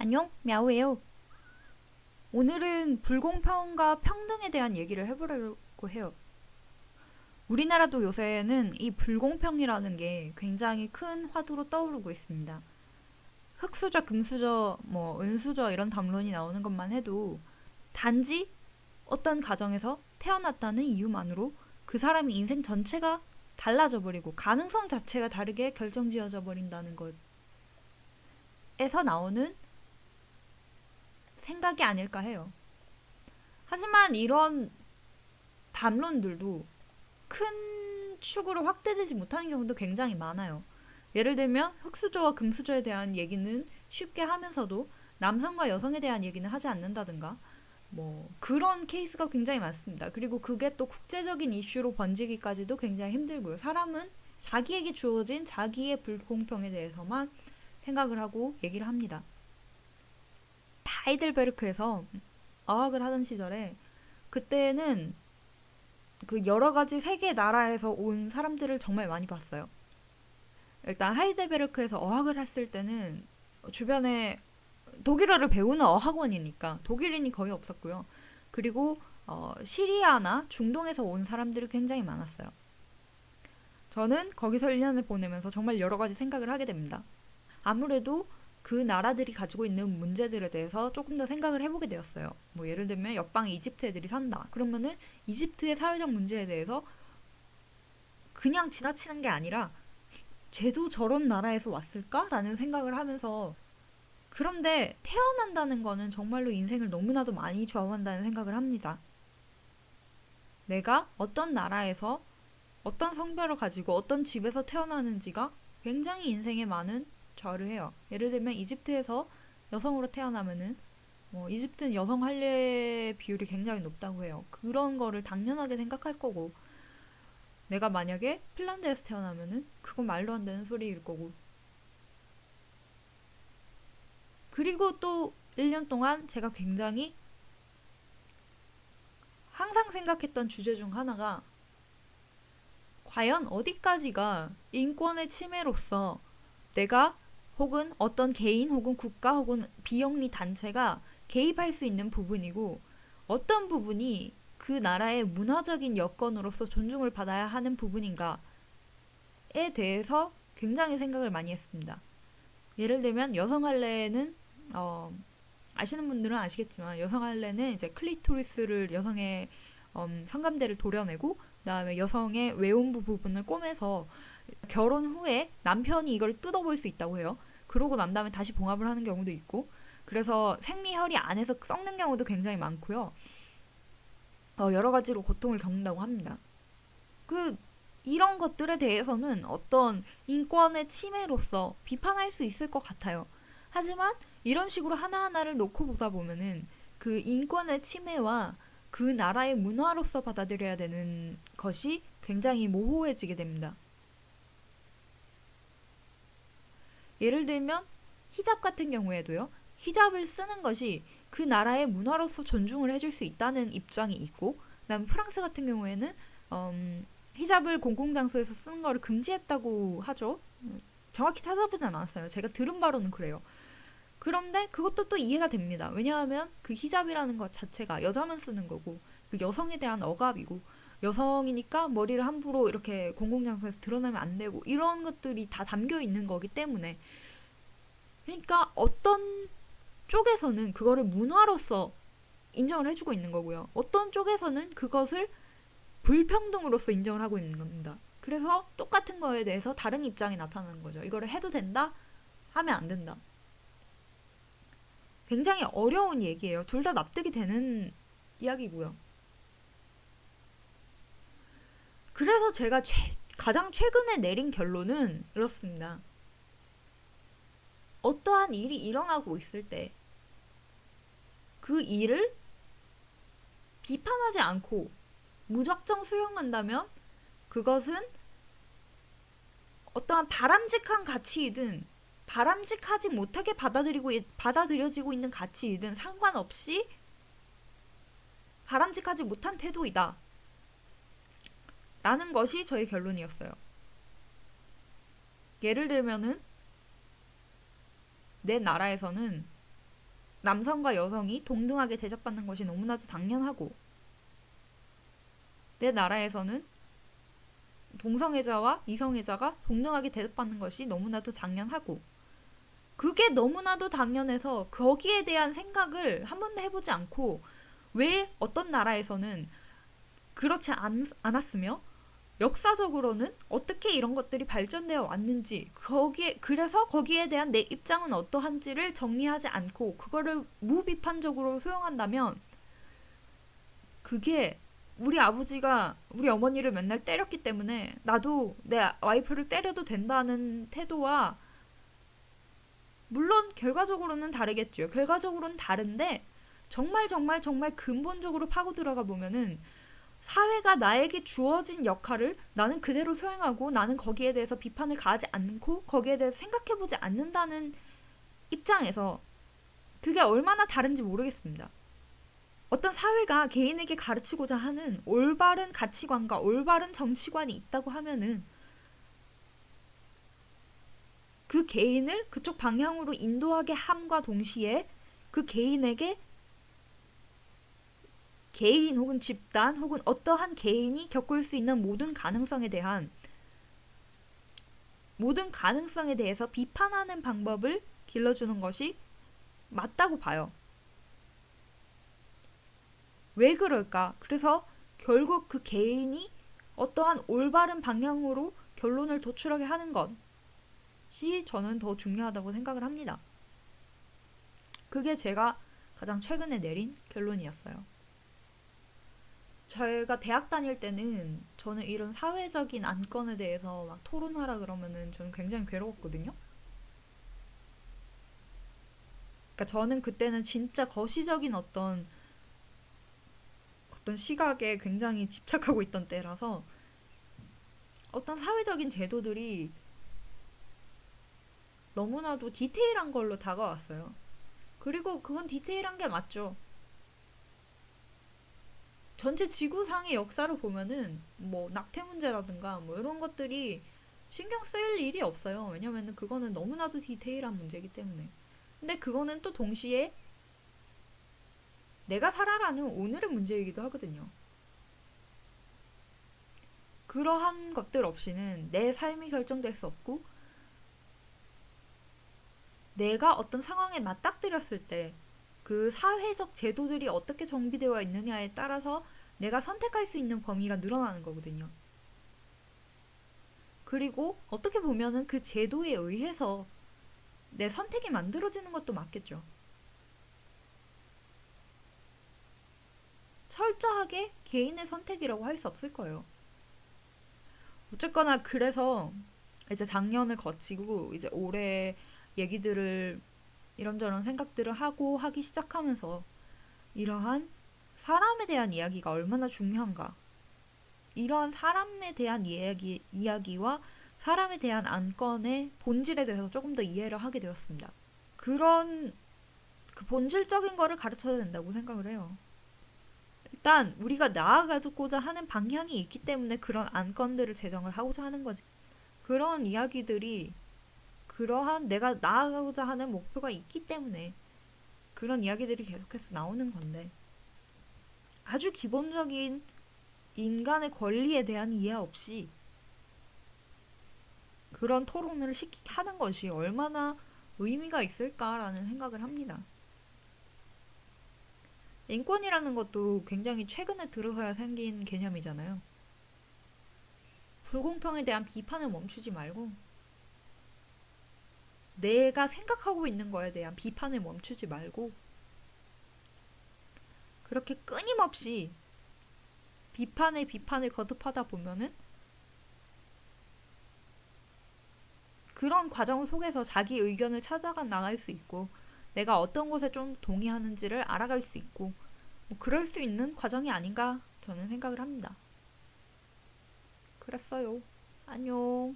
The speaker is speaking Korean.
안녕, мя우예요. 오늘은 불공평과 평등에 대한 얘기를 해보려고 해요. 우리나라도 요새는 이 불공평이라는 게 굉장히 큰 화두로 떠오르고 있습니다. 흑수저, 금수저, 은수저 이런 담론이 나오는 것만 해도 단지 어떤 가정에서 태어났다는 이유만으로 그 사람의 인생 전체가 달라져 버리고 가능성 자체가 다르게 결정지어져 버린다는 것에서 나오는 생각이 아닐까 해요. 하지만 이런 담론들도 큰 축으로 확대되지 못하는 경우도 굉장히 많아요. 예를 들면 흑수저와 금수저에 대한 얘기는 쉽게 하면서도 남성과 여성에 대한 얘기는 하지 않는다든가 그런 케이스가 굉장히 많습니다. 그리고 그게 또 국제적인 이슈로 번지기까지도 굉장히 힘들고요. 사람은 자기에게 주어진 자기의 불공평에 대해서만 생각을 하고 얘기를 합니다. 하이델베르크에서 어학을 하던 시절에 그때는 그 여러 가지 세계 나라에서 온 사람들을 정말 많이 봤어요. 일단 하이델베르크에서 어학을 했을 때는 주변에 독일어를 배우는 어학원이니까 독일인이 거의 없었고요. 그리고 시리아나 중동에서 온 사람들이 굉장히 많았어요. 저는 거기서 1년을 보내면서 정말 여러 가지 생각을 하게 됩니다. 아무래도 그 나라들이 가지고 있는 문제들에 대해서 조금 더 생각을 해보게 되었어요. 예를 들면 옆방에 이집트 애들이 산다. 그러면은 이집트의 사회적 문제에 대해서 그냥 지나치는 게 아니라 쟤도 저런 나라에서 왔을까? 라는 생각을 하면서 그런데 태어난다는 거는 정말로 인생을 너무나도 많이 좌우한다는 생각을 합니다. 내가 어떤 나라에서 어떤 성별을 가지고 어떤 집에서 태어나는지가 굉장히 인생에 많은 좌우를 해요. 예를 들면 이집트에서 여성으로 태어나면은 이집트는 여성 할례 비율이 굉장히 높다고 해요. 그런 거를 당연하게 생각할 거고 내가 만약에 핀란드에서 태어나면은 그건 말도 안 되는 소리일 거고 그리고 또 1년 동안 제가 굉장히 항상 생각했던 주제 중 하나가 과연 어디까지가 인권의 침해로서 내가 혹은 어떤 개인 혹은 국가 혹은 비영리 단체가 개입할 수 있는 부분이고 어떤 부분이 그 나라의 문화적인 여건으로서 존중을 받아야 하는 부분인가에 대해서 굉장히 생각을 많이 했습니다. 예를 들면 여성 할례는 아시는 분들은 아시겠지만 여성 할례는 이제 클리토리스를 여성의 성감대를 도려내고 그다음에 여성의 외음부 부분을 꼬매서 결혼 후에 남편이 이걸 뜯어볼 수 있다고 해요. 그러고 난 다음에 다시 봉합을 하는 경우도 있고 그래서 생리혈이 안에서 썩는 경우도 굉장히 많고요. 여러 가지로 고통을 겪는다고 합니다. 이런 것들에 대해서는 어떤 인권의 침해로서 비판할 수 있을 것 같아요. 하지만 이런 식으로 하나하나를 놓고 보다 보면은 그 인권의 침해와 그 나라의 문화로서 받아들여야 되는 것이 굉장히 모호해지게 됩니다. 예를 들면 히잡 같은 경우에도요. 히잡을 쓰는 것이 그 나라의 문화로서 존중을 해줄 수 있다는 입장이 있고 그다음에 프랑스 같은 경우에는 히잡을 공공장소에서 쓰는 거를 금지했다고 하죠. 정확히 찾아보진 않았어요. 제가 들은 바로는 그래요. 그런데 그것도 또 이해가 됩니다. 왜냐하면 그 히잡이라는 것 자체가 여자만 쓰는 거고 그 여성에 대한 억압이고 여성이니까 머리를 함부로 이렇게 공공장소에서 드러내면 안 되고 이런 것들이 다 담겨 있는 거기 때문에 그러니까 어떤 쪽에서는 그거를 문화로서 인정을 해주고 있는 거고요. 어떤 쪽에서는 그것을 불평등으로서 인정을 하고 있는 겁니다. 그래서 똑같은 거에 대해서 다른 입장이 나타나는 거죠. 이거를 해도 된다? 하면 안 된다. 굉장히 어려운 얘기예요. 둘 다 납득이 되는 이야기고요. 그래서 제가 가장 최근에 내린 결론은 이렇습니다. 어떠한 일이 일어나고 있을 때 그 일을 비판하지 않고 무작정 수용한다면 그것은 어떠한 바람직한 가치이든 바람직하지 못하게 받아들여지고 있는 가치이든 상관없이 바람직하지 못한 태도이다. 라는 것이 저의 결론이었어요. 예를 들면은 내 나라에서는 남성과 여성이 동등하게 대접받는 것이 너무나도 당연하고, 내 나라에서는 동성애자와 이성애자가 동등하게 대접받는 것이 너무나도 당연하고, 그게 너무나도 당연해서 거기에 대한 생각을 한 번도 해보지 않고, 왜 어떤 나라에서는 그렇지 않았으며 역사적으로는 어떻게 이런 것들이 발전되어 왔는지, 그래서 거기에 대한 내 입장은 어떠한지를 정리하지 않고 그거를 무비판적으로 소용한다면, 그게 우리 아버지가 우리 어머니를 맨날 때렸기 때문에 나도 내 와이프를 때려도 된다는 태도와, 물론 결과적으로는 다르겠죠. 결과적으로는 다른데 정말 정말 정말 근본적으로 파고 들어가 보면은, 사회가 나에게 주어진 역할을 나는 그대로 수행하고 나는 거기에 대해서 비판을 가하지 않고 거기에 대해서 생각해보지 않는다는 입장에서 그게 얼마나 다른지 모르겠습니다. 어떤 사회가 개인에게 가르치고자 하는 올바른 가치관과 올바른 정치관이 있다고 하면은, 그 개인을 그쪽 방향으로 인도하게 함과 동시에 그 개인에게 개인 혹은 집단 혹은 어떠한 개인이 겪을 수 있는 모든 가능성에 대해서 비판하는 방법을 길러주는 것이 맞다고 봐요. 왜 그럴까? 그래서 결국 그 개인이 어떠한 올바른 방향으로 결론을 도출하게 하는 것이 저는 더 중요하다고 생각을 합니다. 그게 제가 가장 최근에 내린 결론이었어요. 제가 대학 다닐 때는 저는 이런 사회적인 안건에 대해서 막 토론하라 그러면은 저는 굉장히 괴로웠거든요. 그러니까 저는 그때는 진짜 거시적인 어떤 시각에 굉장히 집착하고 있던 때라서 어떤 사회적인 제도들이 너무나도 디테일한 걸로 다가왔어요. 그리고 그건 디테일한 게 맞죠. 전체 지구상의 역사를 보면은 뭐 낙태 문제라든가 뭐 이런 것들이 신경 쓰일 일이 없어요. 왜냐면은 그거는 너무나도 디테일한 문제이기 때문에. 근데 그거는 또 동시에 내가 살아가는 오늘의 문제이기도 하거든요. 그러한 것들 없이는 내 삶이 결정될 수 없고, 내가 어떤 상황에 맞닥뜨렸을 때 그 사회적 제도들이 어떻게 정비되어 있느냐에 따라서 내가 선택할 수 있는 범위가 늘어나는 거거든요. 그리고 어떻게 보면은 그 제도에 의해서 내 선택이 만들어지는 것도 맞겠죠. 철저하게 개인의 선택이라고 할 수 없을 거예요. 어쨌거나 그래서 이제 작년을 거치고 이제 올해 얘기들을 이런저런 생각들을 하기 시작하면서, 이러한 사람에 대한 이야기가 얼마나 중요한가, 이러한 사람에 대한 이야기와 사람에 대한 안건의 본질에 대해서 조금 더 이해를 하게 되었습니다. 그런 그 본질적인 거를 가르쳐야 된다고 생각을 해요. 일단 우리가 나아가고자 하는 방향이 있기 때문에 그런 안건들을 제정을 하고자 하는 거지. 그런 이야기들이, 그러한 내가 나아가고자 하는 목표가 있기 때문에 그런 이야기들이 계속해서 나오는 건데, 아주 기본적인 인간의 권리에 대한 이해 없이 그런 토론을 하는 것이 얼마나 의미가 있을까라는 생각을 합니다. 인권이라는 것도 굉장히 최근에 들어서야 생긴 개념이잖아요. 불공평에 대한 비판을 멈추지 말고 내가 생각하고 있는 거에 대한 비판을 멈추지 말고 그렇게 끊임없이 비판을 거듭하다 보면은 그런 과정 속에서 자기 의견을 찾아가 나갈 수 있고, 내가 어떤 것에 좀 동의하는지를 알아갈 수 있고, 뭐 그럴 수 있는 과정이 아닌가 저는 생각을 합니다. 그랬어요. 안녕.